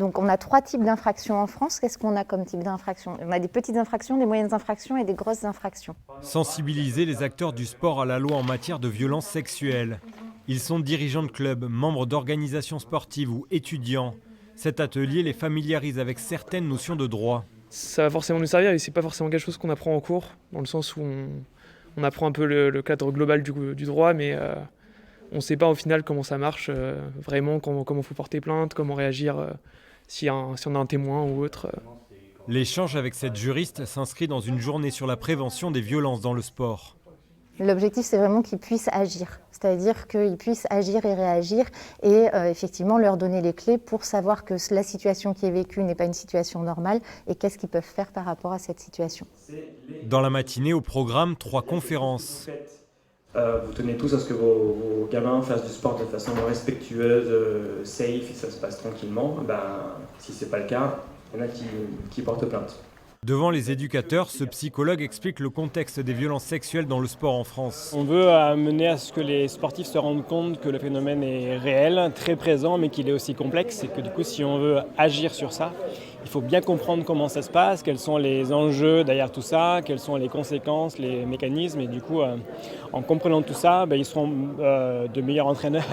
Donc on a 3 types d'infractions en France. Qu'est-ce qu'on a comme type d'infraction? On a des petites infractions, des moyennes infractions et des grosses infractions. Sensibiliser les acteurs du sport à la loi en matière de violences sexuelles. Ils sont dirigeants de clubs, membres d'organisations sportives ou étudiants. Cet atelier les familiarise avec certaines notions de droit. Ça va forcément nous servir et c'est pas forcément quelque chose qu'on apprend en cours, dans le sens où on apprend un peu le cadre global du droit, mais on ne sait pas au final comment ça marche vraiment, comment il faut porter plainte, comment réagir si on a un témoin ou autre. L'échange avec cette juriste s'inscrit dans une journée sur la prévention des violences dans le sport. L'objectif, c'est vraiment qu'ils puissent agir, c'est-à-dire qu'ils puissent agir et réagir et effectivement leur donner les clés pour savoir que la situation qui est vécue n'est pas une situation normale et qu'est-ce qu'ils peuvent faire par rapport à cette situation. Dans la matinée, au programme, 3 conférences. Vous tenez tous à ce que vos gamins fassent du sport de façon respectueuse, safe, et ça se passe tranquillement. Si ce n'est pas le cas, il y en a qui portent plainte. Devant les éducateurs, ce psychologue explique le contexte des violences sexuelles dans le sport en France. On veut amener à ce que les sportifs se rendent compte que le phénomène est réel, très présent, mais qu'il est aussi complexe et que du coup, si on veut agir sur ça, il faut bien comprendre comment ça se passe, quels sont les enjeux derrière tout ça, quelles sont les conséquences, les mécanismes. Et du coup, en comprenant tout ça, ils seront de meilleurs entraîneurs,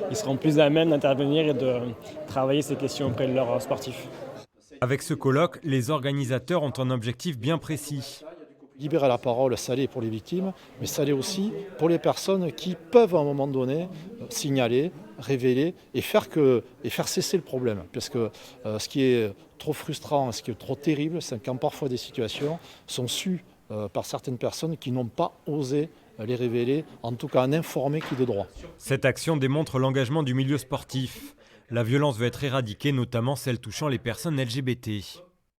ils seront plus à même d'intervenir et de travailler ces questions auprès de leurs sportifs. Avec ce colloque, les organisateurs ont un objectif bien précis. Libérer la parole, ça l'est pour les victimes, mais ça l'est aussi pour les personnes qui peuvent à un moment donné signaler, révéler et faire cesser le problème. Parce que ce qui est trop frustrant, ce qui est trop terrible, c'est quand parfois des situations sont sues par certaines personnes qui n'ont pas osé les révéler, en tout cas en informer qui de droit. Cette action démontre l'engagement du milieu sportif. La violence veut être éradiquée, notamment celle touchant les personnes LGBT.